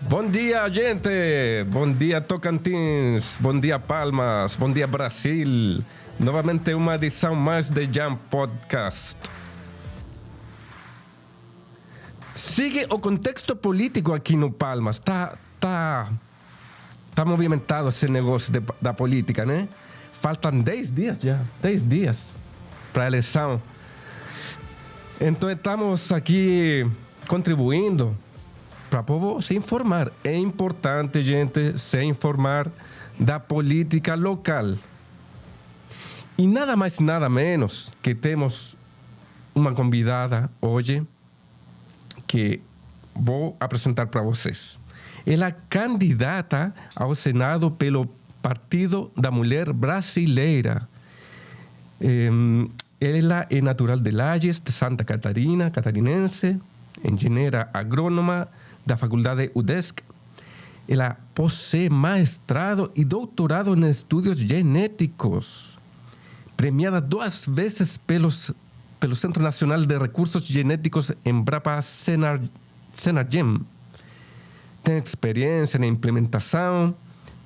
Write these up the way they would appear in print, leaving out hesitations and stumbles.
Bom dia, gente! Bom dia, Tocantins! Bom dia, Palmas! Bom dia, Brasil! Novamente uma edição mais de Jam Podcast. Sigue o contexto político aqui no Palmas. Tá movimentado esse negócio da política, né? Faltam 10 dias já. 10 dias para a eleição. Então estamos aqui contribuindo para o povo se informar. É importante, gente, se informar da política local. E nada mais, nada menos que temos uma convidada hoje que vou apresentar para vocês. Ela é candidata ao Senado pelo Partido da Mulher Brasileira. Ela é natural de Lages, de Santa Catarina, catarinense, engenheira agrônoma da Faculdade UDESC. Ela possui mestrado e doutorado em estudos genéticos, premiada 2 vezes pelo Centro Nacional de Recursos Genéticos Embrapa Senargem. Tem experiência na implementação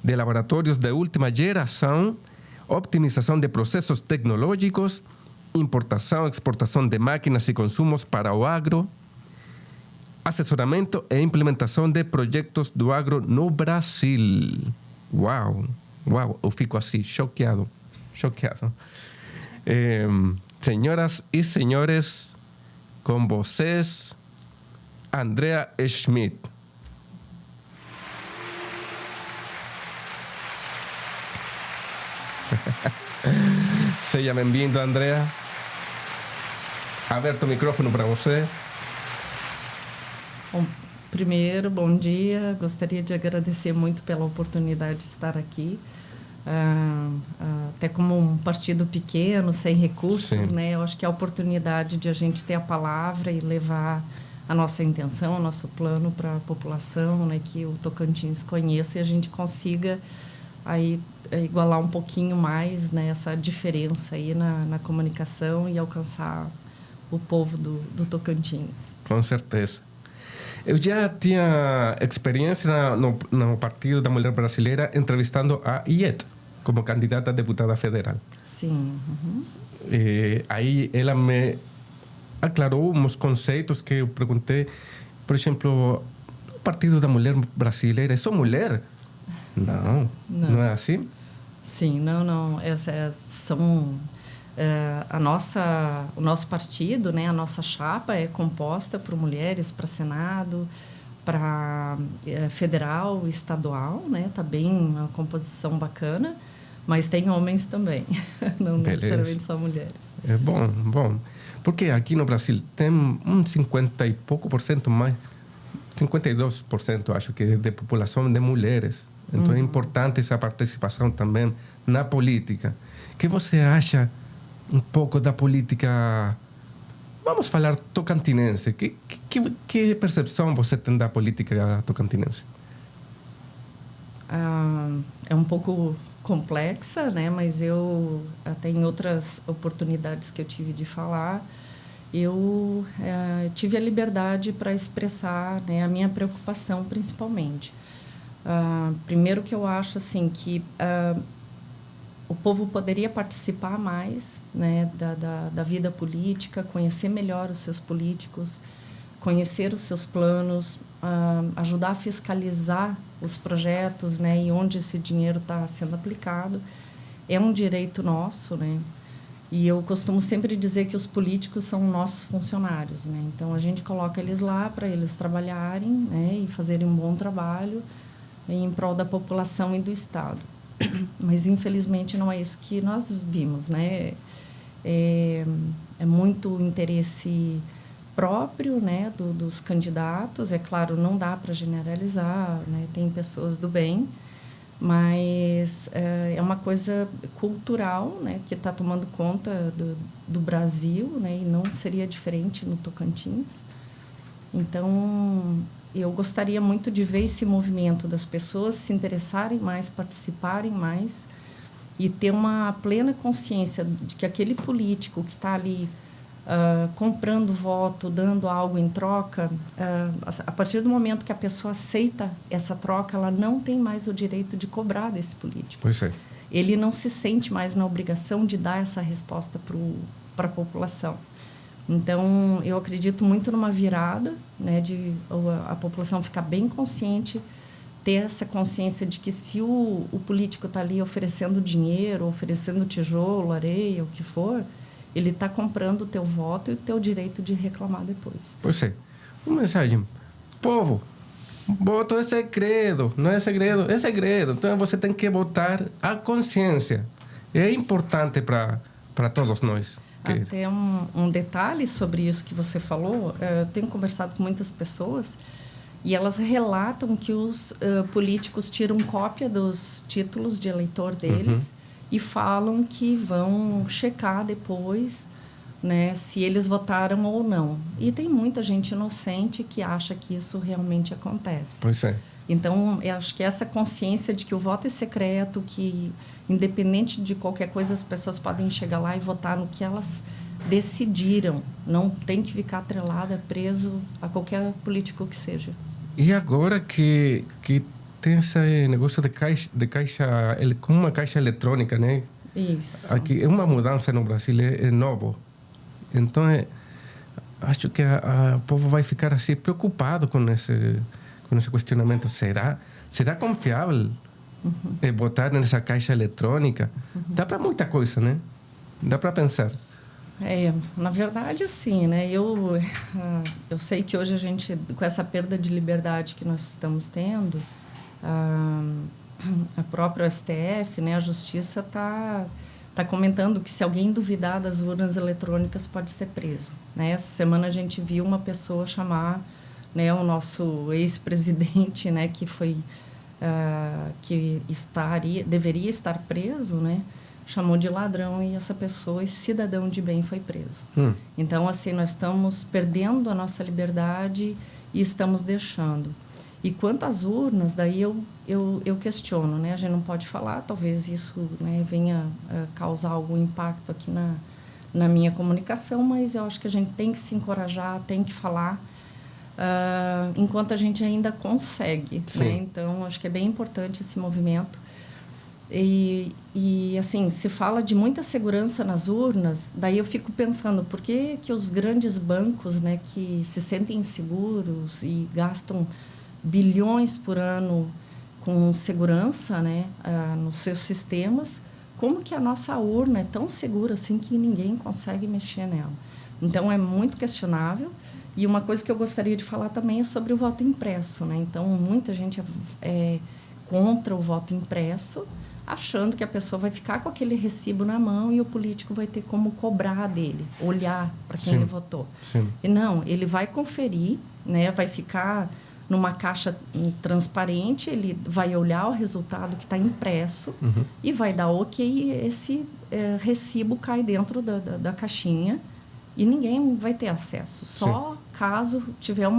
de laboratórios de última geração, optimização de processos tecnológicos, importação e exportação de máquinas e consumos para o agro, assessoramento e implementação de projetos do agro no Brasil. Uau, eu fico assim, choqueado. Senhoras e senhores, com vocês, Andrea Schmidt. Seja bem-vindo, Andrea. Aberto o microfone para você. Bom, primeiro, bom dia. Gostaria de agradecer muito pela oportunidade de estar aqui. Até como um partido pequeno, sem recursos, né? Eu acho que é a oportunidade de a gente ter a palavra e levar a nossa intenção, o nosso plano para a população, né? Que o Tocantins conheça e a gente consiga aí igualar um pouquinho mais, né, essa diferença aí na comunicação e alcançar o povo do Tocantins. Com certeza. Eu já tinha experiência no Partido da Mulher Brasileira entrevistando a Iet como candidata a deputada federal. Sim. Uhum. Aí ela me aclarou uns conceitos que eu perguntei. Por exemplo, o Partido da Mulher Brasileira é só mulher? Não é assim? Sim, não. O nosso partido, né, a nossa chapa é composta por mulheres para Senado, para federal, estadual, né? Tá bem uma composição bacana, mas tem homens também, não necessariamente só mulheres. É bom. Porque aqui no Brasil tem 50 e pouco por cento mais, 52% acho que de população de mulheres. Então é importante essa participação também na política. O que você acha um pouco da política, vamos falar tocantinense? Que percepção você tem da política tocantinense? É um pouco complexa, né? Mas eu, até em outras oportunidades que eu tive de falar, eu tive a liberdade para expressar, né, a minha preocupação, principalmente. Primeiro que eu acho assim que o povo poderia participar mais, né, da vida política, conhecer melhor os seus políticos, conhecer os seus planos, ajudar a fiscalizar os projetos, né, e onde esse dinheiro está sendo aplicado. É um direito nosso, né? E eu costumo sempre dizer que os políticos são nossos funcionários, né? Então a gente coloca eles lá para eles trabalharem, né, e fazerem um bom trabalho em prol da população e do Estado. Mas, infelizmente, não é isso que nós vimos, né? É muito interesse próprio, né, dos candidatos. É claro, não dá para generalizar, né? Tem pessoas do bem, mas é uma coisa cultural, né, que está tomando conta do Brasil, né, e não seria diferente no Tocantins. Então, eu gostaria muito de ver esse movimento das pessoas se interessarem mais, participarem mais e ter uma plena consciência de que aquele político que está ali comprando voto, dando algo em troca, a partir do momento que a pessoa aceita essa troca, ela não tem mais o direito de cobrar desse político. Pois é. Ele não se sente mais na obrigação de dar essa resposta para a população. Então, eu acredito muito numa virada, né, de a população ficar bem consciente, ter essa consciência de que se o político está ali oferecendo dinheiro, oferecendo tijolo, areia, o que for, ele está comprando o teu voto e o teu direito de reclamar depois. Pois é. Uma mensagem. Povo, voto é segredo. Não é segredo, é segredo. Então você tem que votar a consciência. É importante para todos nós. Até um detalhe sobre isso que você falou. Eu tenho conversado com muitas pessoas e elas relatam que os políticos tiram cópia dos títulos de eleitor deles e falam que vão checar depois, né, se eles votaram ou não. E tem muita gente inocente que acha que isso realmente acontece. Pois é. Então, eu acho que essa consciência de que o voto é secreto, que independente de qualquer coisa, as pessoas podem chegar lá e votar no que elas decidiram. Não tem que ficar atrelada, preso a qualquer político que seja. E agora que tem esse negócio de caixa, como uma caixa eletrônica, né? Isso. Aqui é uma mudança no Brasil, é novo. Então, acho que o povo vai ficar assim preocupado com esse questionamento. Será confiável votar nessa caixa eletrônica? Dá para muita coisa, né? Dá para pensar. Na verdade, assim, né? Eu sei que hoje a gente, com essa perda de liberdade que nós estamos tendo, a própria STF, né, a Justiça está comentando que se alguém duvidar das urnas eletrônicas pode ser preso. Né? Essa semana a gente viu uma pessoa chamar, né, o nosso ex-presidente, né, que foi que deveria estar preso, né, chamou de ladrão e essa pessoa, esse cidadão de bem, foi preso. Então, assim, nós estamos perdendo a nossa liberdade e estamos deixando. E quanto às urnas, daí eu questiono, né? A gente não pode falar, talvez isso, né, venha causar algum impacto aqui na minha comunicação, mas eu acho que a gente tem que se encorajar, tem que falar, enquanto a gente ainda consegue, né? Então, acho que é bem importante esse movimento. E assim, se fala de muita segurança nas urnas, daí eu fico pensando, por que os grandes bancos, né, que se sentem inseguros e gastam bilhões por ano com segurança, né, nos seus sistemas, como que a nossa urna é tão segura assim que ninguém consegue mexer nela? Então, é muito questionável. E uma coisa que eu gostaria de falar também é sobre o voto impresso, né? Então, muita gente é contra o voto impresso, achando que a pessoa vai ficar com aquele recibo na mão e o político vai ter como cobrar dele, olhar para quem ele votou. E não, ele vai conferir, né, vai ficar numa caixa transparente, ele vai olhar o resultado que está impresso e vai dar ok, e esse recibo cai dentro da caixinha e ninguém vai ter acesso. Só caso tiver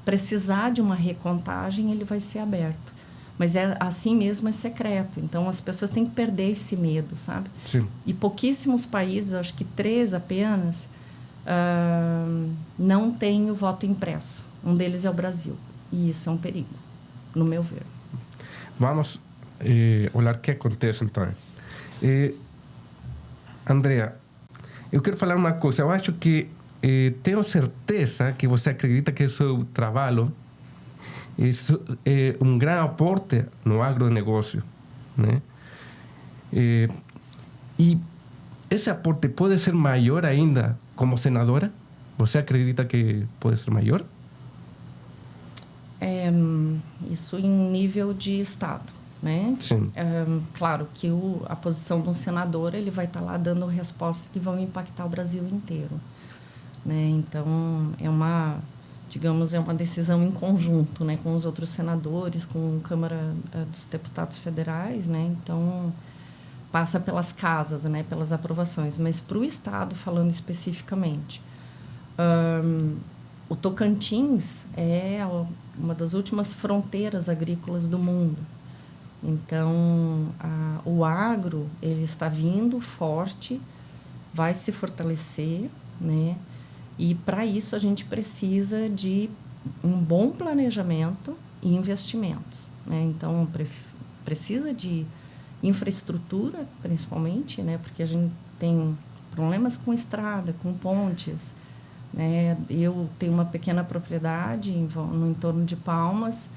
precisar de uma recontagem, ele vai ser aberto. Mas assim mesmo é secreto. Então, as pessoas têm que perder esse medo, sabe? E pouquíssimos países, acho que 3 apenas, não têm o voto impresso. Um deles é o Brasil. E isso é um perigo, no meu ver. Vamos olhar o que acontece, então. Andrea, eu quero falar uma coisa. Eu acho que tenho certeza que você acredita que o seu trabalho é um grande aporte no agronegócio, né? E esse aporte pode ser maior ainda como senadora? Você acredita que pode ser maior? Isso em nível de Estado, né? Claro que a posição do senador, ele vai estar lá dando respostas que vão impactar o Brasil inteiro, né? Então, é uma decisão em conjunto, né, com os outros senadores, com a Câmara dos Deputados Federais, né? Então, passa pelas casas, né, pelas aprovações. Mas para o Estado, falando especificamente, o Tocantins é uma das últimas fronteiras agrícolas do mundo. Então, o agro, ele está vindo forte, vai se fortalecer, né? E para isso a gente precisa de um bom planejamento e investimentos, né? Então precisa de infraestrutura, principalmente, né? Porque a gente tem problemas com estrada, com pontes, né? Eu tenho uma pequena propriedade no entorno de Palmas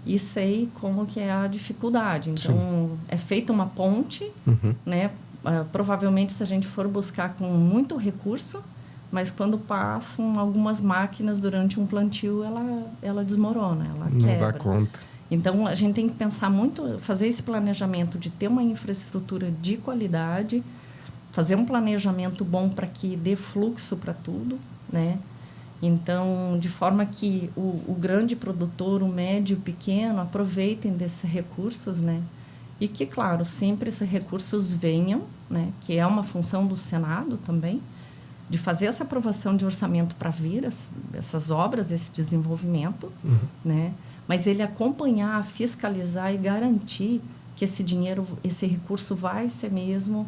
e sei como que é a dificuldade. Então, sim, é feita uma ponte, né? Provavelmente, se a gente for buscar com muito recurso, mas quando passam algumas máquinas durante um plantio, ela desmorona, ela quebra. Não dá conta. Então, a gente tem que pensar muito, fazer esse planejamento de ter uma infraestrutura de qualidade, fazer um planejamento bom para que dê fluxo para tudo, né? Então, de forma que o grande produtor, o médio, o pequeno, aproveitem desses recursos, né? E que, claro, sempre esses recursos venham, né? Que é uma função do Senado também, de fazer essa aprovação de orçamento para vir essas obras, esse desenvolvimento, né? Mas ele acompanhar, fiscalizar e garantir que esse dinheiro, esse recurso vai ser mesmo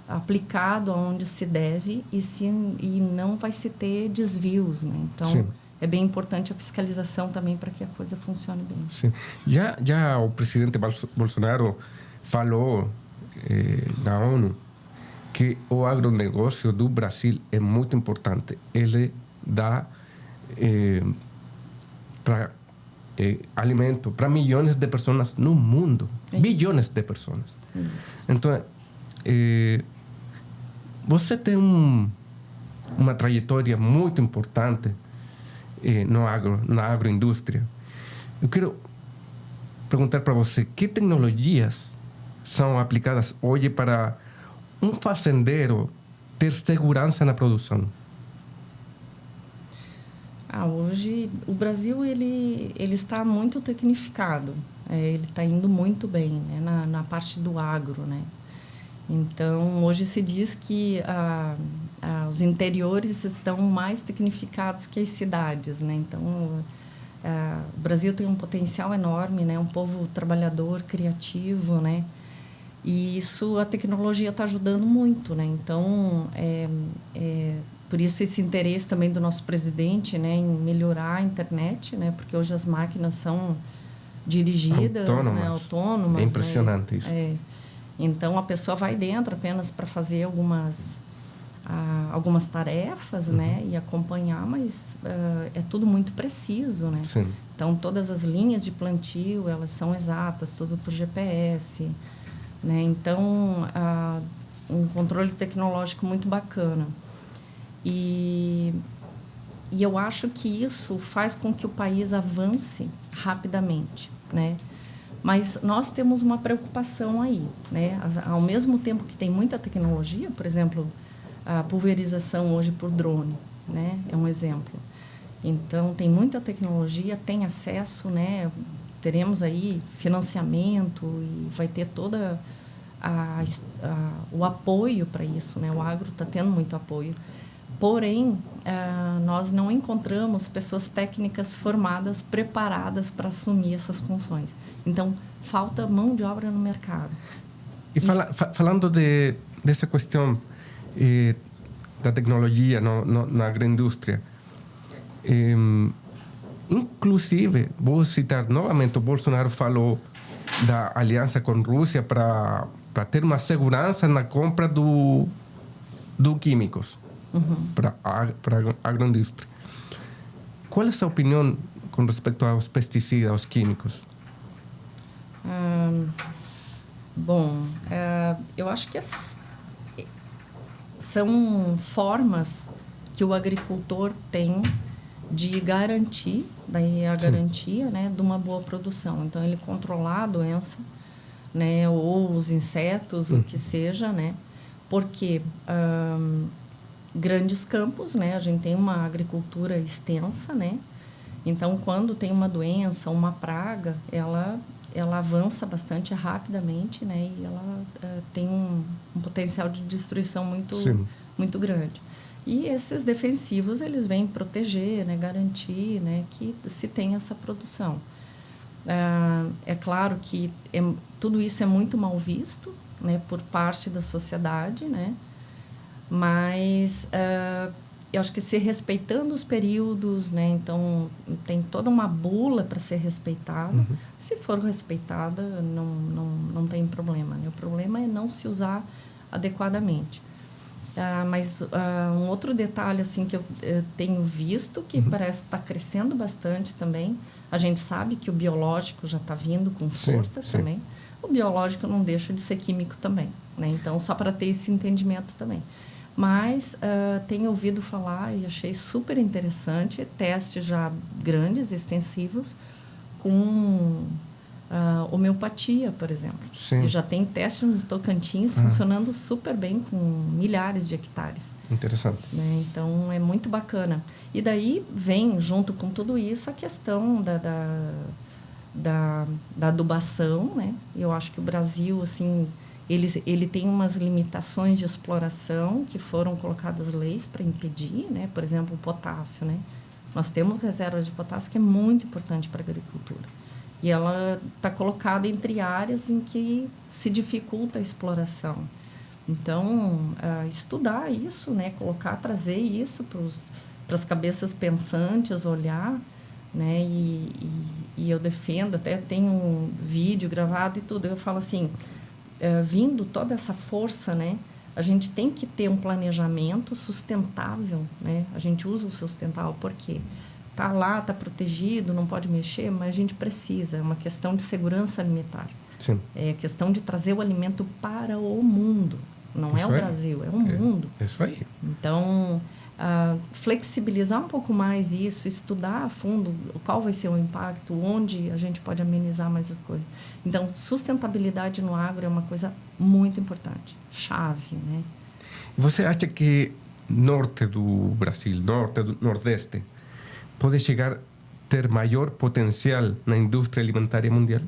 aplicado aonde se deve e não vai se ter desvios, né? Então, sim, é bem importante a fiscalização também para que a coisa funcione bem. Sim. Já o presidente Bolsonaro falou na ONU que o agronegócio do Brasil é muito importante. Ele dá alimento para milhões de pessoas no mundo. Bilhões de pessoas. Isso. Então, você tem uma trajetória muito importante na agroindústria. Eu quero perguntar para você, que tecnologias são aplicadas hoje para um fazendeiro ter segurança na produção? Hoje, o Brasil ele está muito tecnificado. Ele está indo muito bem, né, na parte do agro, né? Então, hoje se diz que os interiores estão mais tecnificados que as cidades, né? Então, o Brasil tem um potencial enorme, né? Um povo trabalhador, criativo, né? E isso, a tecnologia está ajudando muito, né? Então, por isso esse interesse também do nosso presidente, né? Em melhorar a internet, né? Porque hoje as máquinas são dirigidas, autônomas. É impressionante, né? Isso. Então, a pessoa vai dentro apenas para fazer algumas tarefas, né? E acompanhar, mas é tudo muito preciso, né? Sim. Então, todas as linhas de plantio, elas são exatas, tudo por GPS, né? Então, um controle tecnológico muito bacana. E eu acho que isso faz com que o país avance rapidamente, né? Mas nós temos uma preocupação aí, né? Ao mesmo tempo que tem muita tecnologia, por exemplo, a pulverização hoje por drone, né? É um exemplo. Então, tem muita tecnologia, tem acesso, né? Teremos aí financiamento e vai ter toda o apoio para isso, né? O agro está tendo muito apoio. Porém, nós não encontramos pessoas técnicas formadas, preparadas para assumir essas funções. Então, falta mão de obra no mercado. E falando dessa questão da tecnologia na agroindústria, inclusive, vou citar novamente, o Bolsonaro falou da aliança com a Rússia para ter uma segurança na compra do químicos para a agroindústria. Qual é a sua opinião com respeito aos pesticidas, aos químicos? Eu acho que são formas que o agricultor tem de garantir, daí a garantia, né, de uma boa produção. Então, ele controlar a doença, né, ou os insetos, o que seja, né, porque grandes campos, né, a gente tem uma agricultura extensa, né, então, quando tem uma doença, uma praga, ela avança bastante rapidamente, né? E ela tem um potencial de destruição muito grande. E esses defensivos, eles vêm proteger, né? Garantir, né? Que se tenha essa produção. É claro que tudo isso é muito mal visto, né? Por parte da sociedade, né? Mas eu acho que se respeitando os períodos, né? Então, tem toda uma bula para ser respeitada. Se for respeitada, não tem problema, né? O problema é não se usar adequadamente. Mas um outro detalhe assim, que eu tenho visto, que parece estar crescendo bastante também, a gente sabe que o biológico já está vindo com força também. O biológico não deixa de ser químico também, né? Então, só para ter esse entendimento também. Mas tenho ouvido falar e achei super interessante testes já grandes, extensivos, com homeopatia, por exemplo. Sim. E já tem testes nos Tocantins funcionando super bem com milhares de hectares. Interessante. Né? Então, é muito bacana. E daí vem, junto com tudo isso, a questão da adubação, né? Eu acho que o Brasil, assim, ele tem umas limitações de exploração que foram colocadas leis para impedir, né? Por exemplo, o potássio, né? Nós temos reservas de potássio que é muito importante para a agricultura. E ela está colocada entre áreas em que se dificulta a exploração. Então, estudar isso, né? Trazer isso para as cabeças pensantes, olhar, né? E eu defendo, até tenho um vídeo gravado e tudo, eu falo assim, vindo toda essa força, né? A gente tem que ter um planejamento sustentável, né? A gente usa o sustentável porque está lá, está protegido, não pode mexer, mas a gente precisa, é uma questão de segurança alimentar. Sim. É questão de trazer o alimento para o mundo, não Isso é o Brasil, é o mundo. Isso aí. Então, flexibilizar um pouco mais isso, estudar a fundo qual vai ser o impacto, onde a gente pode amenizar mais as coisas. Então, sustentabilidade no agro é uma coisa muito importante, chave, né? Você acha que norte do Brasil, norte do Nordeste, pode chegar a ter maior potencial na indústria alimentar mundial?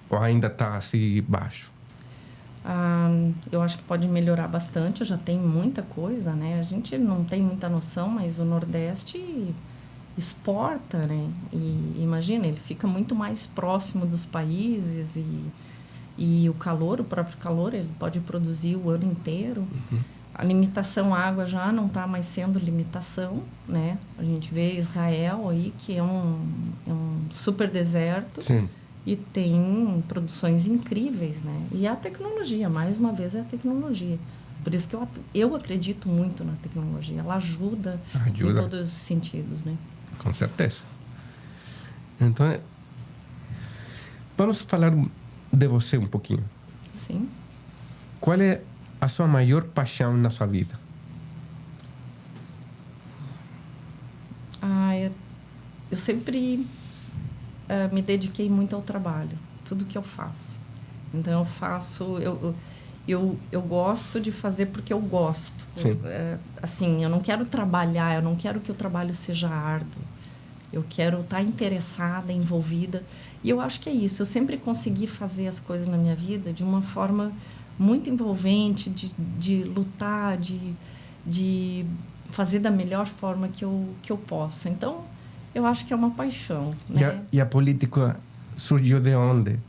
Ou ainda está assim baixo? Eu acho que pode melhorar bastante, já tem muita coisa, né? A gente não tem muita noção, mas o Nordeste exporta, né? E imagina, ele fica muito mais próximo dos países e o calor, o próprio calor, ele pode produzir o ano inteiro. A limitação à água já não está mais sendo limitação, né? A gente vê Israel aí, que é um super deserto. Sim. E tem produções incríveis, né? E a tecnologia, mais uma vez, é a tecnologia. Por isso que eu acredito muito na tecnologia. Ela ajuda em todos os sentidos, né? Com certeza. Então, vamos falar de você um pouquinho. Sim. Qual é a sua maior paixão na sua vida? Eu sempre me dediquei muito ao trabalho, tudo que eu faço. Então, eu faço... Eu gosto de fazer porque eu gosto. Sim. Assim, eu não quero trabalhar, eu não quero que o trabalho seja árduo. Eu quero estar interessada, envolvida. E eu acho que é isso. Eu sempre consegui fazer as coisas na minha vida de uma forma muito envolvente, de lutar, de fazer da melhor forma que eu posso. Então, eu acho que é uma paixão, né? E a política surgiu de onde?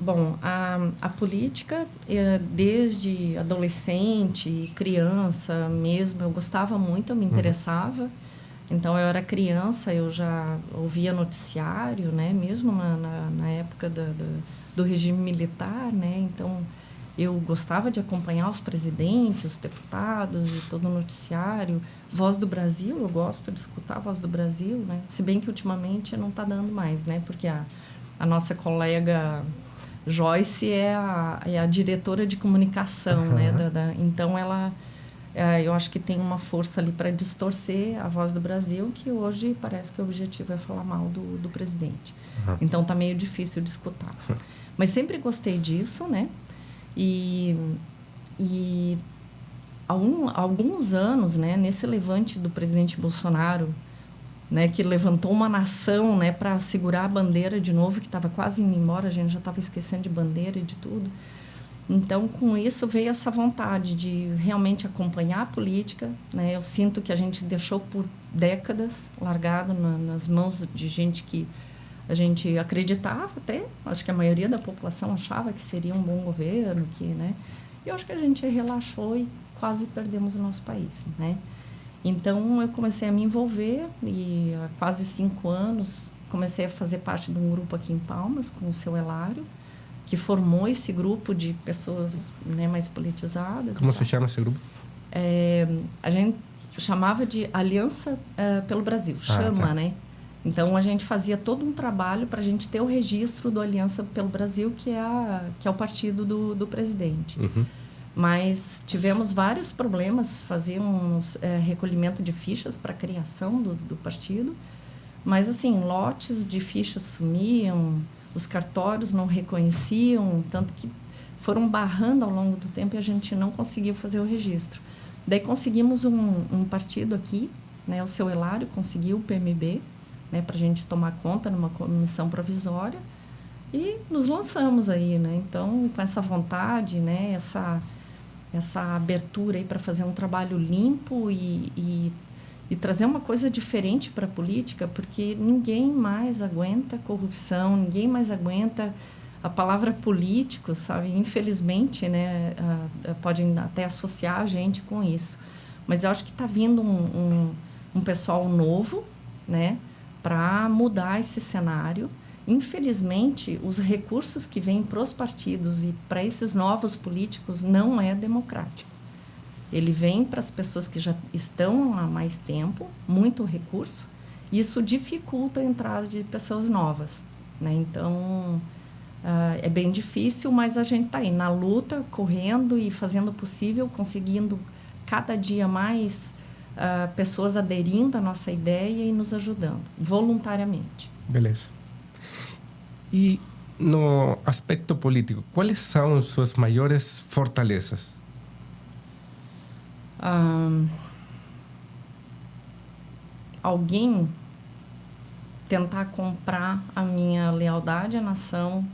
Bom, a política, desde adolescente, criança mesmo, eu gostava muito, eu me interessava. Então, eu era criança, eu já ouvia noticiário, né? Mesmo na época do regime militar, né? Então, eu gostava de acompanhar os presidentes, os deputados e todo o noticiário. Voz do Brasil, eu gosto de escutar a Voz do Brasil, né? Se bem que ultimamente não está dando mais, né? Porque a nossa colega Joyce é a diretora de comunicação, né? Então, ela... eu acho que tem uma força ali para distorcer a Voz do Brasil, que hoje parece que o objetivo é falar mal do presidente. Então, está meio difícil de escutar. Mas sempre gostei disso, né? E há alguns anos, né, nesse levante do presidente Bolsonaro, né, que levantou uma nação, né, para segurar a bandeira de novo, que estava quase indo embora, a gente já estava esquecendo de bandeira e de tudo. Então, com isso, veio essa vontade de realmente acompanhar a política, né? Eu sinto que a gente deixou por décadas largado nas mãos de gente que a gente acreditava até, acho que a maioria da população achava que seria um bom governo, que, né? E eu acho que a gente relaxou e quase perdemos o nosso país, né? Então, eu comecei a me envolver e há quase 5 anos comecei a fazer parte de um grupo aqui em Palmas com o seu Helário, que formou esse grupo de pessoas, né, mais politizadas. Como se chama esse grupo? A gente chamava de Aliança pelo Brasil, chama, tá. né? Então, a gente fazia todo um trabalho para a gente ter o registro do Aliança pelo Brasil, que é o partido do presidente. Uhum. Mas tivemos vários problemas, fazíamos recolhimento de fichas para a criação do partido, mas, assim, lotes de fichas sumiam, os cartórios não reconheciam, tanto que foram barrando ao longo do tempo e a gente não conseguiu fazer o registro. Daí conseguimos um partido aqui, né, o seu Helário conseguiu o PMB, né, para a gente tomar conta numa comissão provisória e nos lançamos aí, né? Então, com essa vontade, né, essa abertura aí para fazer um trabalho limpo e trazer uma coisa diferente para a política, porque ninguém mais aguenta corrupção, ninguém mais aguenta a palavra político, sabe? Infelizmente, né, podem até associar a gente com isso. Mas eu acho que está vindo um pessoal novo, né, para mudar esse cenário. Infelizmente, os recursos que vêm para os partidos e para esses novos políticos não é democrático. Ele vem para as pessoas que já estão há mais tempo, muito recurso, e isso dificulta a entrada de pessoas novas, né? Então, é bem difícil, mas a gente está aí na luta, correndo e fazendo o possível, conseguindo cada dia mais pessoas aderindo à nossa ideia e nos ajudando, voluntariamente. Beleza. E no aspecto político, quais são as suas maiores fortalezas? Alguém tentar comprar a minha lealdade à nação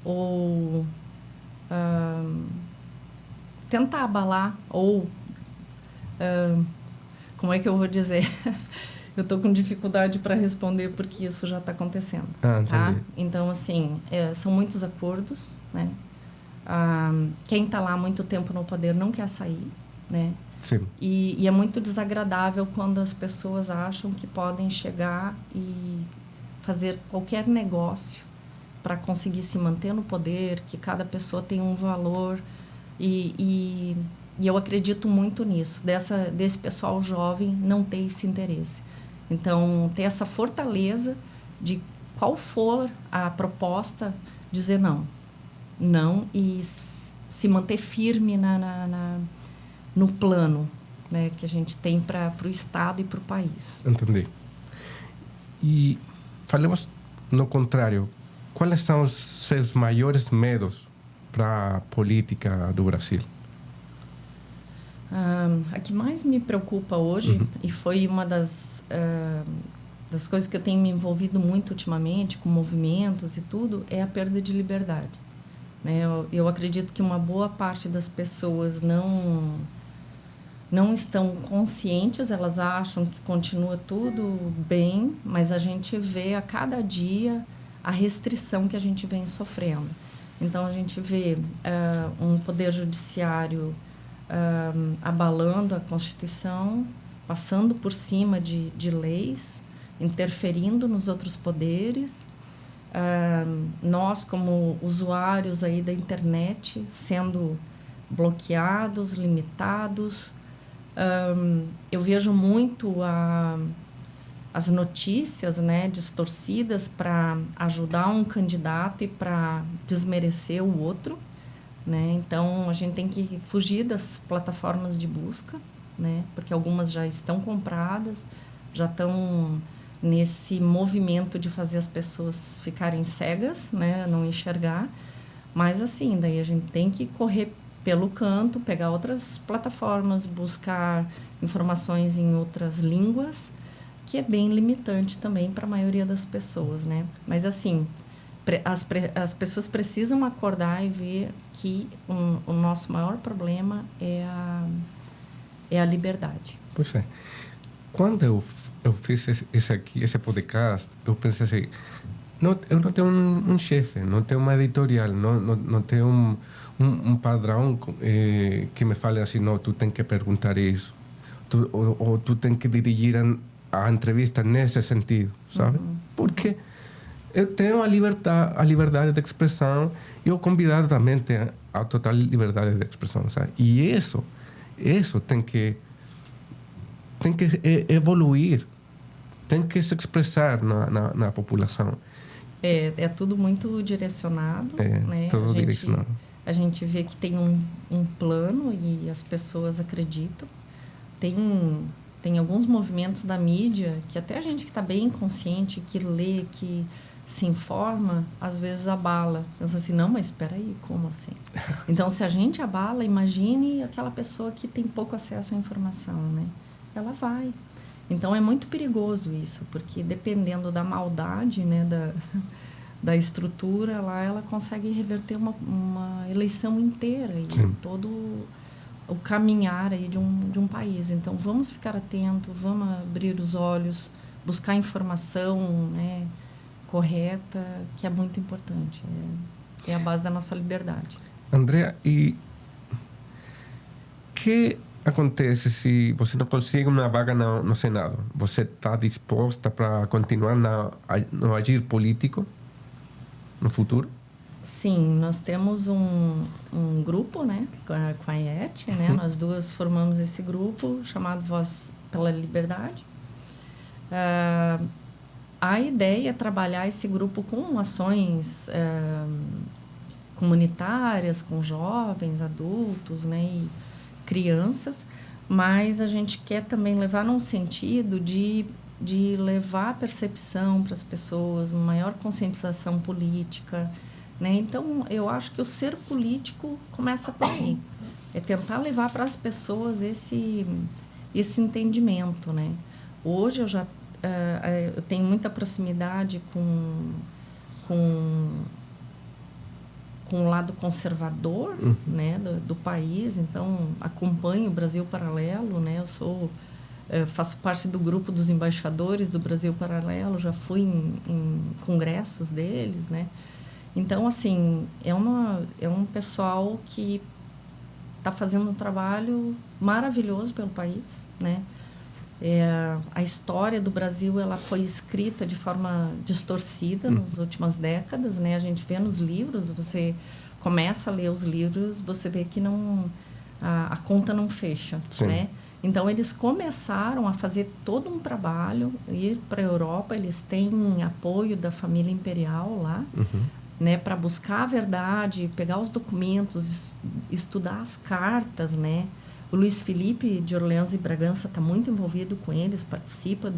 ou tentar abalar ou como é que eu vou dizer? Eu estou com dificuldade para responder porque isso já está acontecendo. Tá? Então, assim, são muitos acordos, né? Quem está lá há muito tempo no poder não quer sair, né? Sim. E é muito desagradável quando as pessoas acham que podem chegar e fazer qualquer negócio para conseguir se manter no poder, que cada pessoa tem um valor. E eu acredito muito nisso, desse pessoal jovem não ter esse interesse. Então, ter essa fortaleza de qual for a proposta, dizer não e se manter firme no plano, né, que a gente tem para o Estado e para o país. Entendi. E falemos no contrário. Quais são os seus maiores medos para a política do Brasil? A que mais me preocupa hoje, e foi uma das coisas que eu tenho me envolvido muito ultimamente, com movimentos e tudo, é a perda de liberdade. Né? Eu acredito que uma boa parte das pessoas não estão conscientes, elas acham que continua tudo bem, mas a gente vê a cada dia a restrição que a gente vem sofrendo. Então, a gente vê um poder judiciário abalando a Constituição, passando por cima de leis, interferindo nos outros poderes. Nós, como usuários aí da internet, sendo bloqueados, limitados. Eu vejo muito as notícias, né, distorcidas para ajudar um candidato e para desmerecer o outro, né? Então, a gente tem que fugir das plataformas de busca, né, porque algumas já estão compradas, já estão nesse movimento de fazer as pessoas ficarem cegas, né, não enxergar. Mas, assim, daí a gente tem que correr pelo canto, pegar outras plataformas, buscar informações em outras línguas, que é bem limitante também para a maioria das pessoas, né? Mas, assim, as pessoas precisam acordar e ver que o nosso maior problema é a liberdade. Pois é. Quando eu fiz esse podcast, eu pensei assim, eu não tenho um chefe, não tenho uma editorial, não tenho um padrão que me fale assim, não, tu tem que perguntar isso. ou tu tem que dirigir a entrevista nesse sentido, sabe? Porque eu tenho a liberdade de expressão e o convidado também tem a total liberdade de expressão, sabe? E isso tem que evoluir, tem que se expressar na população. É tudo muito direcionado, né? Tudo direcionado. A gente vê que tem um plano e as pessoas acreditam. Tem alguns movimentos da mídia que até a gente que está bem consciente, que lê, que se informa, às vezes abala. Pensa assim, não, mas espera aí, como assim? Então, se a gente abala, imagine aquela pessoa que tem pouco acesso à informação, né? Ela vai. Então, é muito perigoso isso, porque dependendo da maldade, né, da estrutura, lá ela consegue reverter uma eleição inteira e Sim. todo o caminhar aí de um país. Então, vamos ficar atentos, vamos abrir os olhos, buscar informação, né, correta, que é muito importante. É a base da nossa liberdade. Andrea, e o que acontece se você não consegue uma vaga no Senado? Você está disposta para continuar no agir político no futuro? Sim, nós temos um grupo, né, com a IET, né, nós duas formamos esse grupo chamado Voz pela Liberdade. A ideia é trabalhar esse grupo com ações comunitárias, com jovens, adultos, né, e crianças, mas a gente quer também levar num sentido de levar a percepção para as pessoas, uma maior conscientização política, né? Então, eu acho que o ser político começa por aí. É tentar levar para as pessoas esse entendimento, né? Hoje eu tenho muita proximidade com o lado conservador, né, do país. Então, acompanho o Brasil Paralelo, né? Eu faço parte do grupo dos embaixadores do Brasil Paralelo, já fui em congressos deles, né? Então, assim, é um pessoal que está fazendo um trabalho maravilhoso pelo país, né? A história do Brasil, ela foi escrita de forma distorcida nas últimas décadas, né? A gente vê nos livros, você começa a ler os livros, você vê que a conta não fecha, né? Então, eles começaram a fazer todo um trabalho, ir para a Europa, eles têm apoio da família imperial lá, né, para buscar a verdade, pegar os documentos, estudar as cartas, né? O Luiz Felipe de Orleans e Bragança está muito envolvido com eles, participa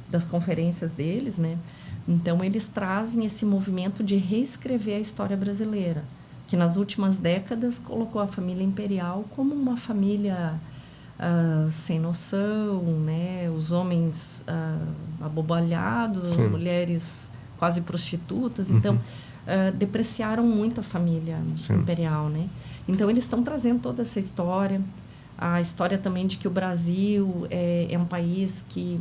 das conferências deles, né? Então, eles trazem esse movimento de reescrever a história brasileira, que nas últimas décadas colocou a família imperial como uma família sem noção, né? Os homens abobalhados, as mulheres quase prostitutas. Então, depreciaram muito a família imperial, né? Então, eles estão trazendo toda essa história. A história também de que o Brasil é um país que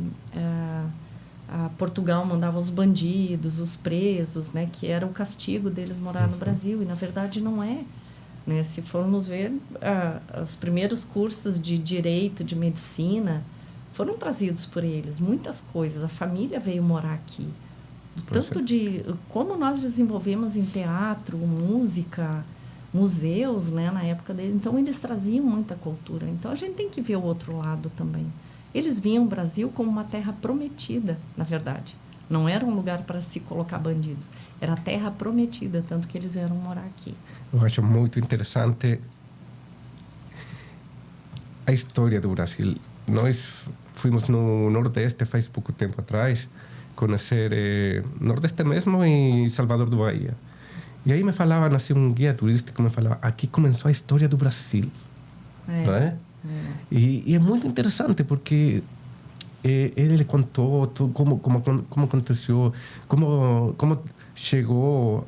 Portugal mandava os bandidos, os presos, né? Que era o castigo deles morar no Brasil. E, na verdade, não é. Né? Se formos ver, os primeiros cursos de direito, de medicina, foram trazidos por eles. Muitas coisas. A família veio morar aqui. Tanto de como nós desenvolvemos em teatro, música, museus, né, na época deles. Então, eles traziam muita cultura. Então, a gente tem que ver o outro lado também. Eles viam o Brasil como uma terra prometida, na verdade. Não era um lugar para se colocar bandidos. Era a terra prometida, tanto que eles vieram morar aqui. Eu acho muito interessante a história do Brasil. Nós fomos no Nordeste faz pouco tempo atrás, conhecer Nordeste mesmo e Salvador do Bahia. E aí me falavam, assim, um guia turístico me falava, aqui começou a história do Brasil. Não é? E é muito interessante, porque ele contou tudo, como aconteceu, como chegou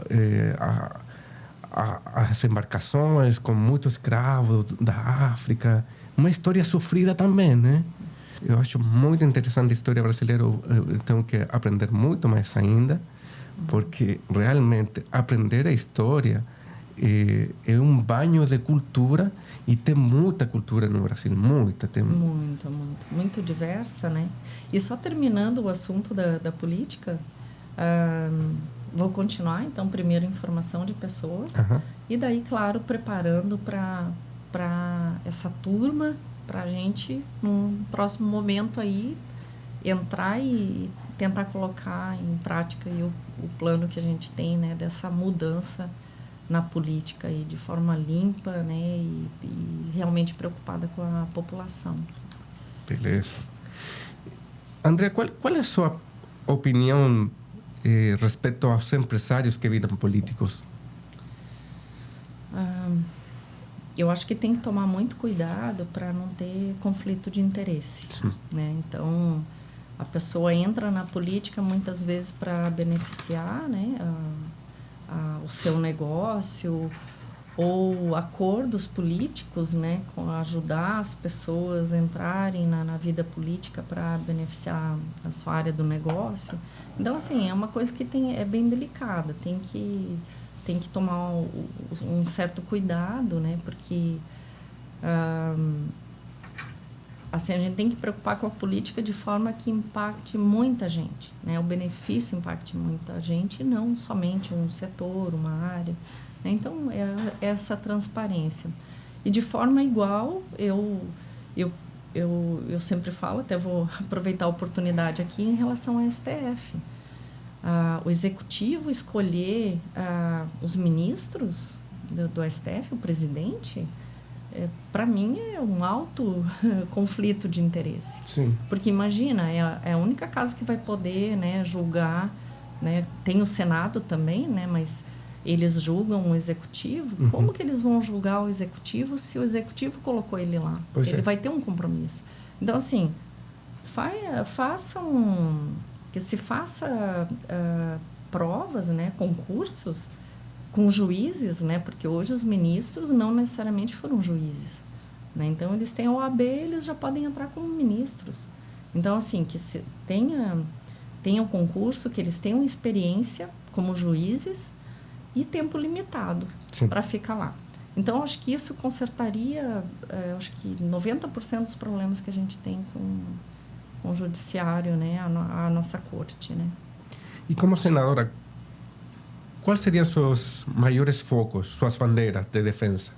as embarcações com muitos escravos da África. Uma história sofrida também, né? Eu acho muito interessante a história brasileira. Eu tenho que aprender muito mais ainda, porque realmente aprender a história é um banho de cultura e tem muita cultura no Brasil, muita. Tem... Muito diversa, né? E só terminando o assunto da política, vou continuar, então, primeiro informação de pessoas, e daí, claro, preparando para essa turma, para a gente, num próximo momento aí, entrar e tentar colocar em prática aí o plano que a gente tem, né, dessa mudança na política aí, de forma limpa, né, e realmente preocupada com a população. Beleza. André, qual é a sua opinião respeito aos empresários que viram políticos? Eu acho que tem que tomar muito cuidado para não ter conflito de interesse, né? Então, a pessoa entra na política muitas vezes para beneficiar, né, o seu negócio ou acordos políticos, né, com ajudar as pessoas a entrarem na vida política para beneficiar a sua área do negócio. Então, assim, é uma coisa que é bem delicada, tem que tomar um certo cuidado, né, porque assim, a gente tem que preocupar com a política de forma que impacte muita gente, né? O benefício impacte muita gente e não somente um setor, uma área, né? Então, é essa transparência. E de forma igual, eu sempre falo, até vou aproveitar a oportunidade aqui, em relação ao STF. O executivo escolher os ministros do STF, o presidente... para mim é um alto conflito de interesse. Sim. Porque imagina, é a única casa que vai poder, né, julgar, né, tem o Senado também, né, mas eles julgam o executivo. Como que eles vão julgar o executivo se o executivo colocou ele lá? Ele vai ter um compromisso. Então, assim, que se faça provas, né, concursos com juízes, né? Porque hoje os ministros não necessariamente foram juízes, né? Então, eles têm a OAB, eles já podem entrar como ministros. Então, assim, que se tenha um concurso, que eles tenham experiência como juízes e tempo limitado para ficar lá. Então, acho que isso consertaria, acho que 90% dos problemas que a gente tem com o judiciário, né? A nossa corte, né? E como senadora, quais seriam seus maiores focos, suas bandeiras de defesa?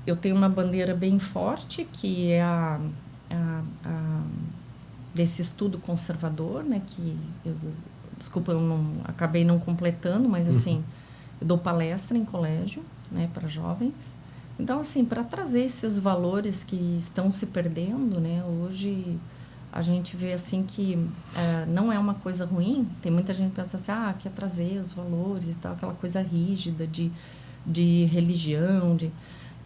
Eu tenho uma bandeira bem forte, que é desse estudo conservador, né? Que desculpa, eu acabei não completando, mas assim, eu dou palestra em colégio, né, para jovens. Então, assim, para trazer esses valores que estão se perdendo, né? Hoje a gente vê assim que não é uma coisa ruim. Tem muita gente que pensa assim, quer trazer os valores e tal, aquela coisa rígida de religião,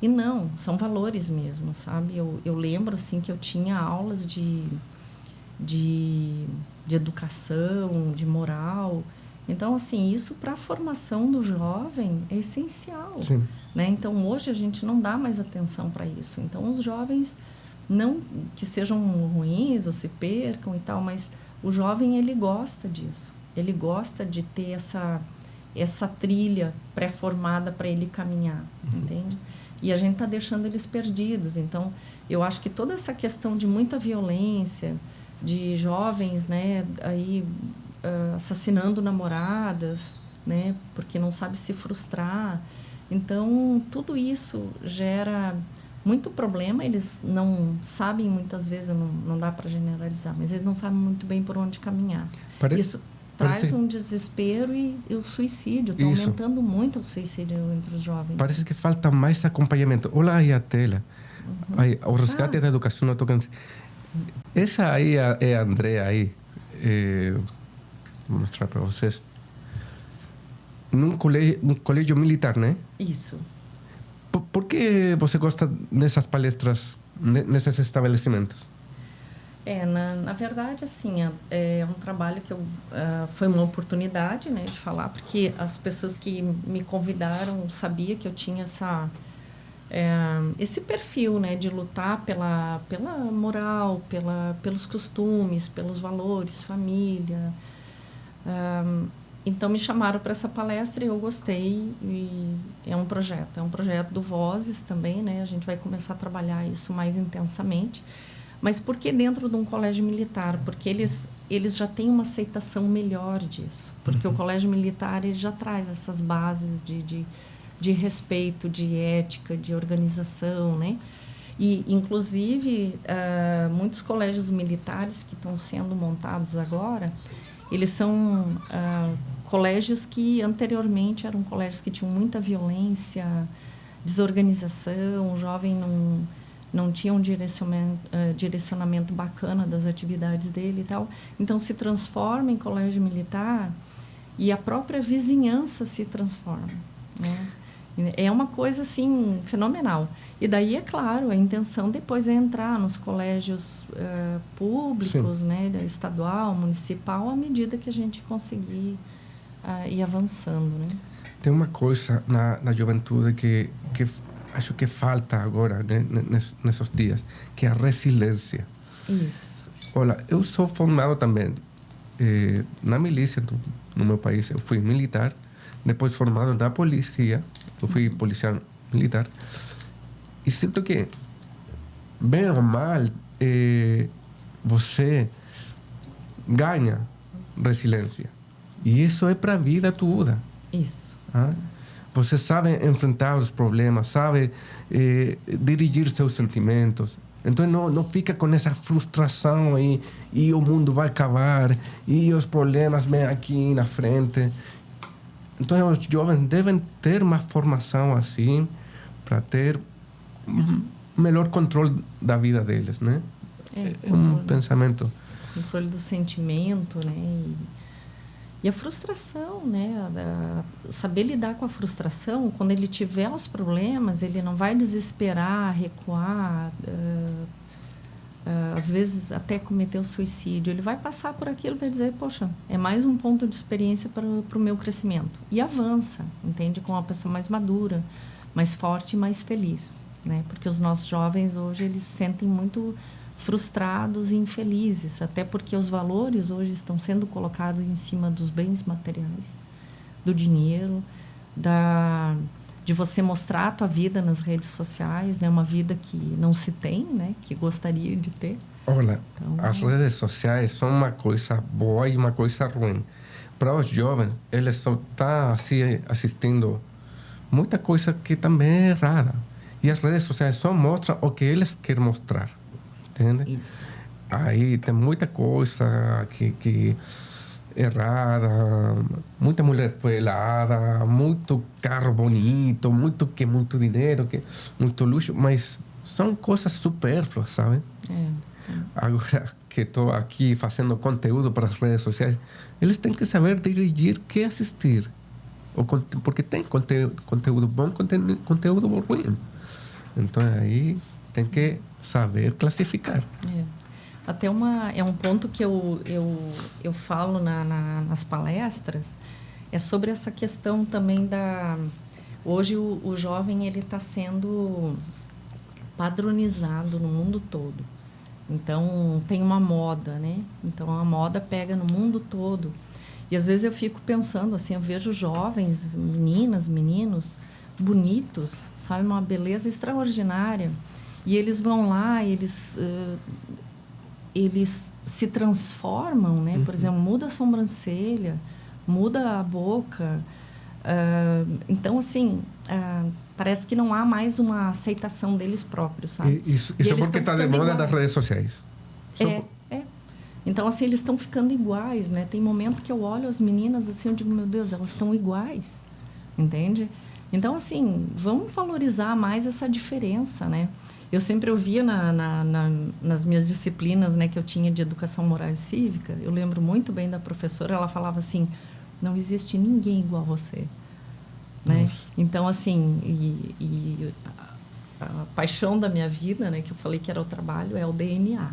e não, são valores mesmo, sabe? Eu lembro assim que eu tinha aulas de educação, de moral. Então, assim, isso para a formação do jovem é essencial, né? Então, hoje a gente não dá mais atenção para isso. Então, os jovens, não que sejam ruins ou se percam e tal, mas o jovem, ele gosta disso. Ele gosta de ter essa trilha pré-formada para ele caminhar, entende? E a gente está deixando eles perdidos. Então, eu acho que toda essa questão de muita violência, de jovens, né, aí assassinando namoradas, né, porque não sabe se frustrar. Então, tudo isso gera muito problema. Eles não sabem, muitas vezes, não dá para generalizar, mas eles não sabem muito bem por onde caminhar. Isso traz um desespero e o suicídio. Está aumentando muito o suicídio entre os jovens. Parece que falta mais acompanhamento. Olha aí a tela. Aí, o resgate da educação não toca... Essa aí é a Andrea aí. Vou mostrar para vocês. Um colégio militar, né? Isso. Por que você gosta dessas palestras, nesses estabelecimentos? Na verdade, assim, é um trabalho que foi uma oportunidade, né, de falar, porque as pessoas que me convidaram sabiam que eu tinha esse perfil, né, de lutar pela moral, pelos costumes, pelos valores, família. Então me chamaram para essa palestra e eu gostei, e é um projeto do Vozes também, né? A gente vai começar a trabalhar isso mais intensamente. Mas por que dentro de um colégio militar? Porque eles já têm uma aceitação melhor disso. Porque o colégio militar ele já traz essas bases de respeito, de ética, de organização, né? E, inclusive, muitos colégios militares que estão sendo montados agora, eles são colégios que anteriormente eram colégios que tinham muita violência, desorganização, o jovem não tinha um direcionamento bacana das atividades dele e tal. Então, se transforma em colégio militar e a própria vizinhança se transforma, né? É uma coisa, assim, fenomenal. E daí, é claro, a intenção depois é entrar nos colégios públicos, né, estadual, municipal, à medida que a gente conseguir ir avançando, né? Tem uma coisa na juventude que acho que falta agora, né, nesses dias, que é a resiliência. Isso. Olha, eu sou formado também na milícia no meu país. Eu fui militar, depois formado na polícia. Eu fui policial militar. E sinto que, bem ou mal, você ganha resiliência. E isso é para a vida toda. Isso. Você sabe enfrentar os problemas, sabe dirigir seus sentimentos. Então não fica com essa frustração e o mundo vai acabar e os problemas vêm aqui na frente. Então os jovens devem ter uma formação assim para ter melhor controle da vida deles, né? É um pensamento. Controle do sentimento, né? E a frustração, né? Saber lidar com a frustração, quando ele tiver os problemas, ele não vai desesperar, recuar, às vezes até cometer o suicídio. Ele vai passar por aquilo e vai dizer, poxa, é mais um ponto de experiência para o meu crescimento. E avança, entende? Com uma pessoa mais madura, mais forte e mais feliz, né? Porque os nossos jovens hoje, eles se sentem muito frustrados e infelizes, até porque os valores hoje estão sendo colocados em cima dos bens materiais, do dinheiro, de você mostrar a tua vida nas redes sociais, né? Uma vida que não se tem, né? Que gostaria de ter. Olha, então, as redes sociais são uma coisa boa e uma coisa ruim. Para os jovens, eles só estão assistindo muita coisa que também é errada. E as redes sociais só mostram o que eles querem mostrar. Entende? Isso. Aí tem muita coisa que errada, muita mulher pelada, muito carro bonito, muito dinheiro, muito luxo, mas são coisas supérfluas, sabe? Agora que estou aqui fazendo conteúdo para as redes sociais, eles têm que saber dirigir o que assistir, porque tem conteúdo bom, conteúdo ruim. Então aí tem que saber classificar. Até é um ponto que eu falo nas palestras, é sobre essa questão também hoje o jovem ele está sendo padronizado no mundo todo. Então tem uma moda, né? Então a moda pega no mundo todo. E às vezes eu fico pensando assim, eu vejo jovens, meninas, meninos bonitos, sabe, uma beleza extraordinária. E eles vão lá, eles se transformam, né? Por exemplo, muda a sobrancelha, muda a boca. Então, assim, parece que não há mais uma aceitação deles próprios, sabe? Isso é porque está de moda das redes sociais. Então, assim, eles estão ficando iguais, né? Tem momento que eu olho as meninas assim, eu digo, meu Deus, elas estão iguais, entende? Então, assim, vamos valorizar mais essa diferença, né? Eu sempre ouvia nas minhas disciplinas, né, que eu tinha de educação moral e cívica, eu lembro muito bem da professora, ela falava assim, não existe ninguém igual a você, né? Então, assim, a paixão da minha vida, né, que eu falei que era o trabalho, é o DNA,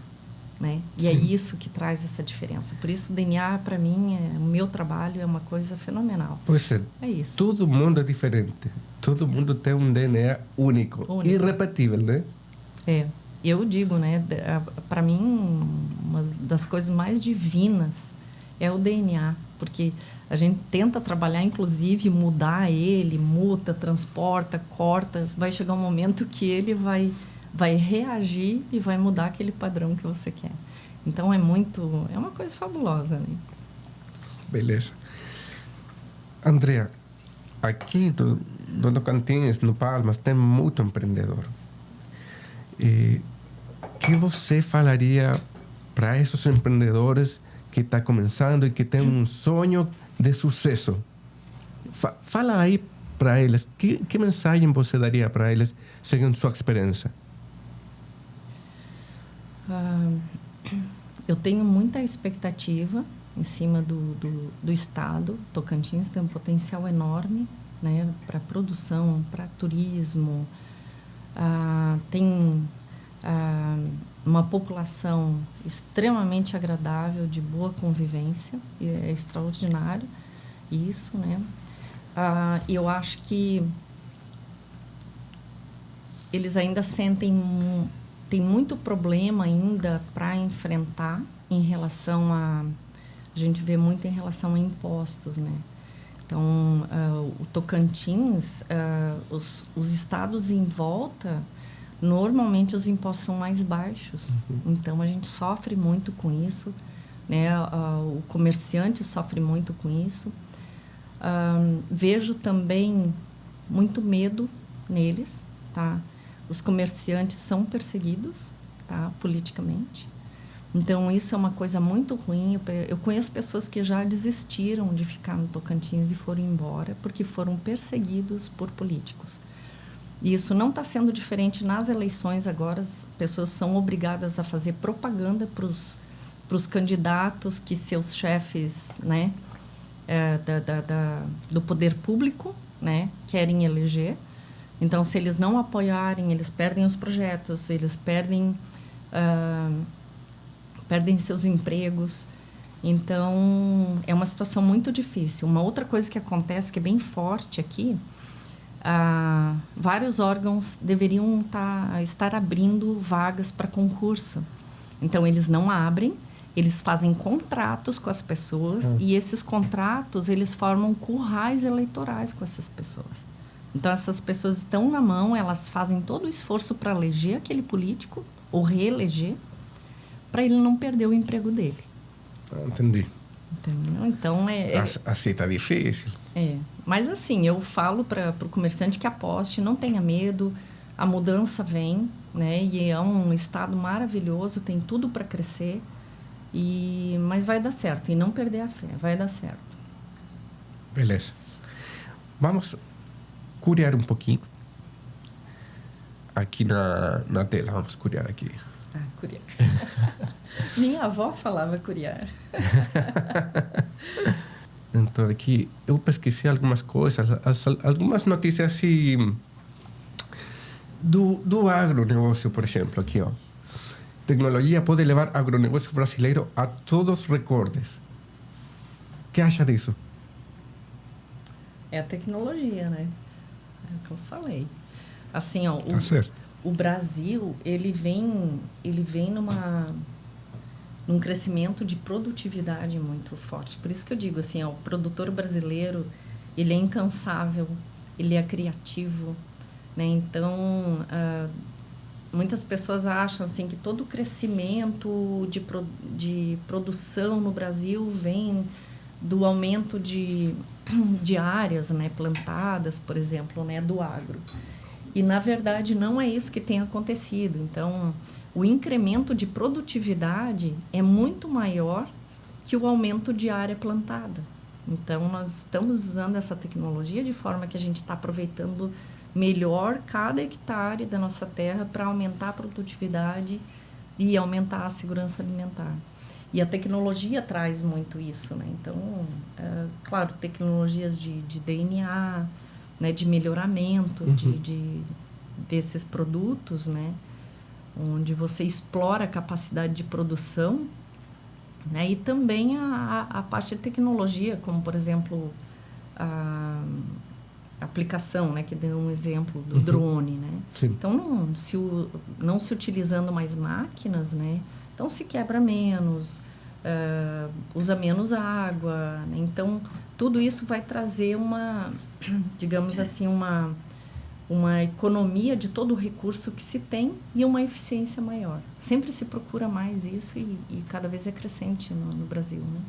né? E é isso que traz essa diferença. Por isso, o DNA, para mim, o meu trabalho é uma coisa fenomenal. Pois é. É isso. Todo mundo é diferente. Todo mundo tem um DNA único. Irrepetível, né? Eu digo, né, para mim, uma das coisas mais divinas é o DNA, porque a gente tenta trabalhar, inclusive, mudar ele, muta, transporta, corta. Vai chegar um momento que ele vai reagir e vai mudar aquele padrão que você quer. Então, é uma coisa fabulosa, né? Beleza. Andrea, aqui no Tocantins, no Palmas, tem muito empreendedor. E que você falaria para esses empreendedores que estão começando e que têm um sonho de sucesso? Fala aí para eles. Que mensagem você daria para eles, segundo sua experiência? Eu tenho muita expectativa em cima do Estado. Tocantins tem um potencial enorme, né, para produção, para turismo. Tem uma população extremamente agradável, de boa convivência. É extraordinário isso, né? Eu acho que eles ainda tem muito problema ainda para enfrentar em relação a gente vê muito em relação a impostos, né? Então, o Tocantins, os estados em volta, normalmente os impostos são mais baixos. Então, a gente sofre muito com isso, né? O comerciante sofre muito com isso. Vejo também muito medo neles, tá? Os comerciantes são perseguidos, tá? Politicamente. Então, isso é uma coisa muito ruim. Eu conheço pessoas que já desistiram de ficar no Tocantins e foram embora porque foram perseguidos por políticos. E isso não está sendo diferente nas eleições agora. As pessoas são obrigadas a fazer propaganda para os candidatos que seus chefes, né, do poder público, né, querem eleger. Então, se eles não apoiarem, eles perdem os projetos, eles perdem seus empregos. Então, é uma situação muito difícil. Uma outra coisa que acontece, que é bem forte aqui, vários órgãos deveriam estar abrindo vagas para concurso. Então, eles não abrem, eles fazem contratos com as pessoas e esses contratos, eles formam currais eleitorais com essas pessoas. Então, essas pessoas estão na mão, elas fazem todo o esforço para eleger aquele político ou reeleger, para ele não perder o emprego dele. Entendi. Entendeu? Então, assim está difícil. Mas, assim, eu falo para o comerciante que aposte, não tenha medo, a mudança vem, né? E é um estado maravilhoso, tem tudo para crescer, mas vai dar certo. E não perder a fé, vai dar certo. Beleza. Vamos curiar um pouquinho. Aqui na tela, vamos curiar aqui. Curiar. Minha avó falava curiar. Então, aqui eu pesquisei algumas coisas, algumas notícias assim, do agronegócio, por exemplo, aqui, ó. Tecnologia pode levar agronegócio brasileiro a todos os recordes. O que acha disso? É a tecnologia, né? É o que eu falei. Assim, ó, o Brasil, ele vem num crescimento de produtividade muito forte. Por isso que eu digo assim, ó, o produtor brasileiro, ele é incansável, ele é criativo, né? Então, muitas pessoas acham assim que todo o crescimento de produção no Brasil vem do aumento de áreas, né, plantadas, por exemplo, né, do agro. E, na verdade, não é isso que tem acontecido. Então, o incremento de produtividade é muito maior que o aumento de área plantada. Então, nós estamos usando essa tecnologia de forma que a gente está aproveitando melhor cada hectare da nossa terra para aumentar a produtividade e aumentar a segurança alimentar. E a tecnologia traz muito isso, né? Então, claro, tecnologias de DNA, né, de melhoramento desses produtos, né, onde você explora a capacidade de produção, né, e também a parte de tecnologia, como, por exemplo, a aplicação, né, que deu um exemplo do drone, né? Sim. Então, não se utilizando mais máquinas, né, então se quebra menos, usa menos água, né? Então, tudo isso vai trazer uma, digamos assim, uma economia de todo o recurso que se tem e uma eficiência maior. Sempre se procura mais isso e cada vez é crescente no Brasil, né?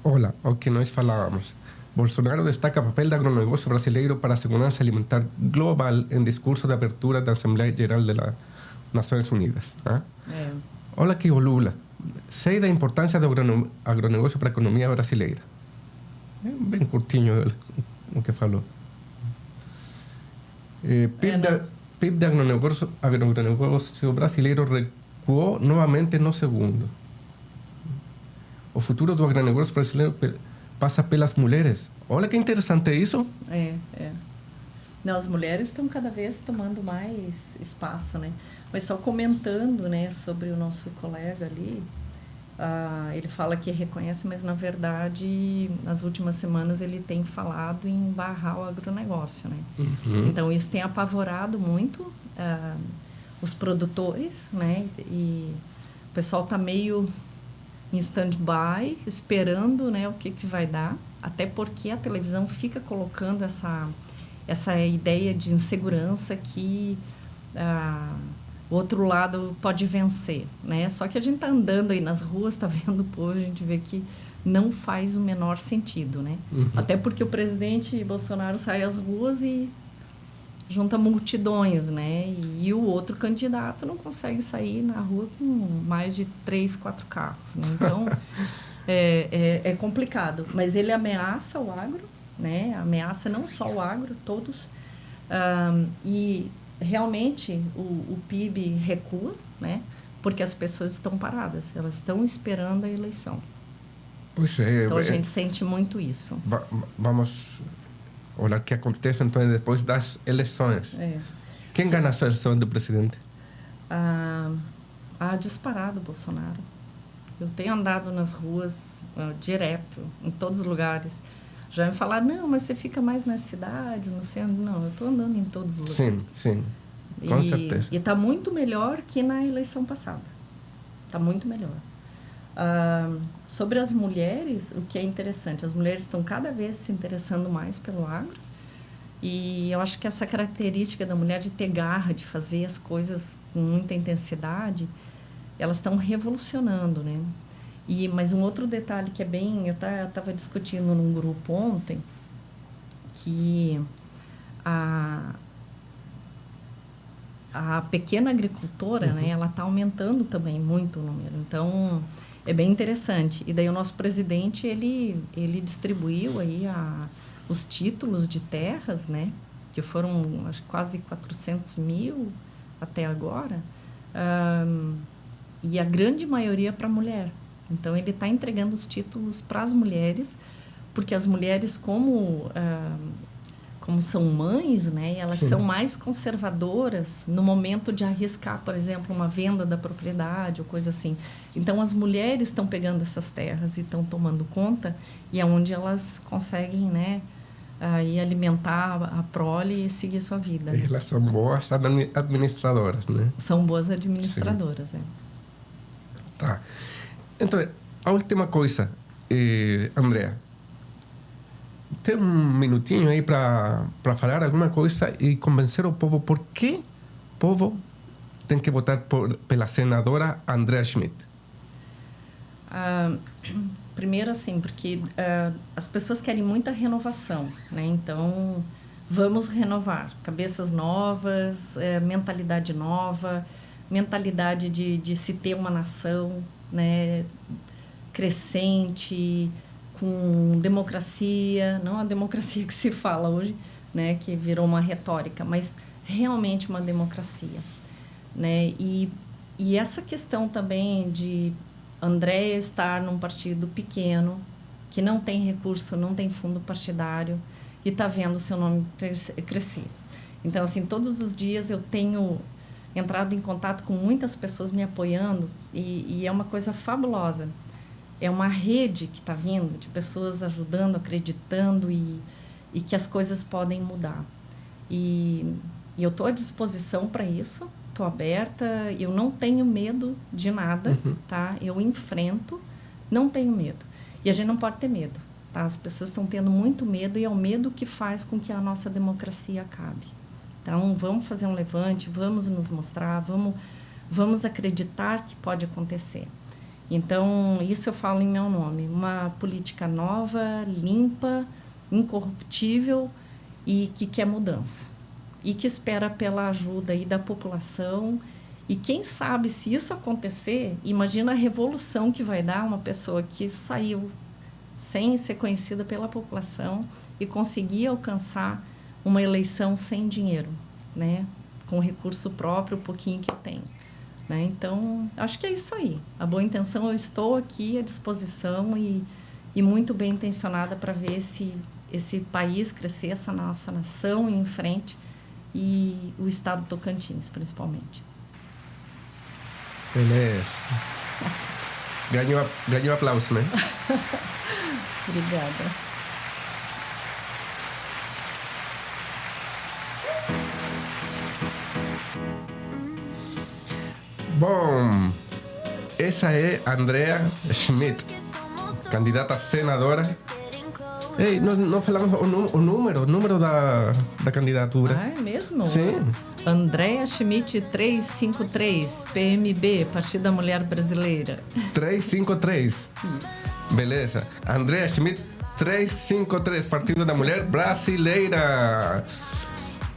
Olha, o que nós falávamos. Bolsonaro destaca o papel do agronegócio brasileiro para a segurança alimentar global em discurso de abertura da Assembleia Geral das Nações Unidas. Né? Olha aqui o Lula. Sei da importância do agronegócio para a economia brasileira. É bem curtinho o que falou. PIB de agronegócio brasileiro recuou novamente no segundo. O futuro do agronegócio brasileiro passa pelas mulheres. Olha que interessante isso. Não, as mulheres estão cada vez tomando mais espaço, né? Mas só comentando, né, sobre o nosso colega ali, ele fala que reconhece, mas na verdade, nas últimas semanas ele tem falado em barrar o agronegócio, né? Uhum. Então isso tem apavorado muito os produtores, né? E o pessoal está meio em stand-by, esperando, né, o que vai dar, até porque a televisão fica colocando essa ideia de insegurança que o outro lado pode vencer, né? Só que a gente está andando aí nas ruas, está vendo o povo, a gente vê que não faz o menor sentido, né? Uhum. Até porque o presidente Bolsonaro sai às ruas e junta multidões, né? E o outro candidato não consegue sair na rua com mais de 3, 4 carros, né? Então, é complicado. Mas ele ameaça o agro, né? Ameaça não só o agro, todos. E realmente o PIB recua, né? Porque as pessoas estão paradas, elas estão esperando a eleição. Pois é. Então a gente sente muito isso. Vamos olhar o que acontece então depois das eleições. Quem ganha as eleições do presidente? Disparado Bolsonaro. Eu tenho andado nas ruas direto, em todos os lugares. Já me falaram, não, mas você fica mais nas cidades, no centro. Não, eu estou andando em todos os lugares. Sim, com certeza. E está muito melhor que na eleição passada. Está muito melhor. Sobre as mulheres, o que é interessante, as mulheres estão cada vez se interessando mais pelo agro. E eu acho que essa característica da mulher de ter garra, de fazer as coisas com muita intensidade, elas estão revolucionando, né? Mas um outro detalhe que é bem... Eu estava discutindo num grupo ontem que a pequena agricultora, né, ela está aumentando também muito o número. Então, é bem interessante. E daí o nosso presidente, ele distribuiu aí os títulos de terras, né, que foram acho, quase 400 mil até agora, e a grande maioria para a mulher. Então, ele está entregando os títulos para as mulheres, porque as mulheres, como são mães, né, elas são mais conservadoras no momento de arriscar, por exemplo, uma venda da propriedade ou coisa assim. Então, as mulheres estão pegando essas terras e estão tomando conta, e é onde elas conseguem, né, aí alimentar a prole e seguir sua vida. Né? Elas são boas administradoras, né? São boas administradoras, Tá. Então, a última coisa, Andrea, tem um minutinho aí para falar alguma coisa e convencer o povo por que o povo tem que votar pela senadora Andrea Schmidt? Primeiro, assim, porque as pessoas querem muita renovação, né? Então, vamos renovar. Cabeças novas, mentalidade nova, mentalidade de se ter uma nação, né, crescente, com democracia, não a democracia que se fala hoje, né, que virou uma retórica, mas realmente uma democracia, né? E essa questão também de Andréa estar num partido pequeno, que não tem recurso, não tem fundo partidário, e está vendo o seu nome crescer. Então, assim, todos os dias eu tenho entrado em contato com muitas pessoas me apoiando, e é uma coisa fabulosa. É uma rede que está vindo, de pessoas ajudando, acreditando e que as coisas podem mudar. E eu estou à disposição para isso, estou aberta, eu não tenho medo de nada, tá? Eu enfrento, Não tenho medo. E a gente não pode ter medo. Tá? As pessoas estão tendo muito medo e é o medo que faz com que a nossa democracia acabe. Então, vamos fazer um levante, vamos nos mostrar, vamos acreditar que pode acontecer. Então, isso eu falo em meu nome. Uma política nova, limpa, incorruptível e que quer mudança. E que espera pela ajuda aí da população. E quem sabe, se isso acontecer, imagina a revolução que vai dar uma pessoa que saiu sem ser conhecida pela população e conseguir alcançar uma eleição sem dinheiro, né? Com recurso próprio, o pouquinho que tem. Né? Então, acho que é isso aí. A boa intenção, eu estou aqui à disposição e muito bem intencionada para ver esse país crescer, essa nossa nação ir em frente e o estado do Tocantins, principalmente. Beleza. Ganhou aplauso, né? Obrigada. Bom, essa é Andrea Schmidt, candidata a senadora. Ei, não falamos o número da candidatura. Ah, é mesmo? Sim. Andrea Schmidt 353, PMB, Partido da Mulher Brasileira. 353. Isso. Beleza. Andrea Schmidt 353, Partido da Mulher Brasileira.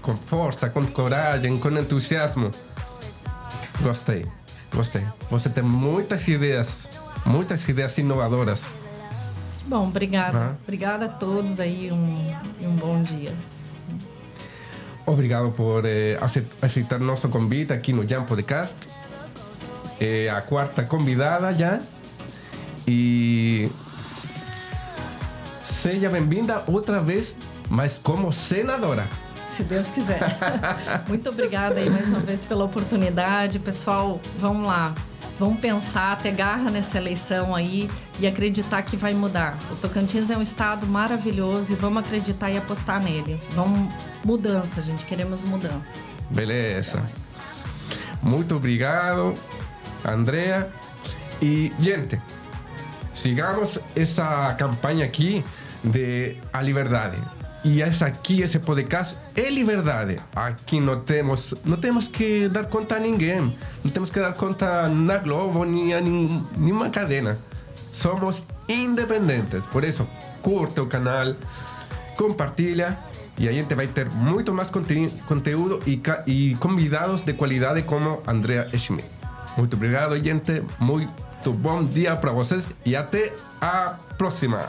Com força, com coragem, com entusiasmo. Gostei. Você tem muitas ideias inovadoras. Bom, obrigada. Obrigada a todos aí, um bom dia. Obrigado por aceitar nosso convite aqui no Jam Podcast. É a quarta convidada já. E seja bem-vinda outra vez, mas como senadora. Se Deus quiser. Muito obrigada aí mais uma vez pela oportunidade. Pessoal, vamos lá. Vamos pensar, ter garra nessa eleição aí e acreditar que vai mudar. O Tocantins é um estado maravilhoso e vamos acreditar e apostar nele. Vamos, mudança, gente. Queremos mudança. Beleza. Muito obrigado, Andrea. E, gente, sigamos essa campanha aqui de a liberdade. E esse podcast é liberdade. Aqui não temos que dar conta a ninguém. Não temos que dar conta na Globo, nem a nenhuma cadena. Somos independentes. Por isso, curta o canal, compartilha e a gente vai ter muito mais conteúdo e convidados de qualidade como Andrea Schmidt. Muito obrigado, gente. Muito bom dia para vocês e até a próxima.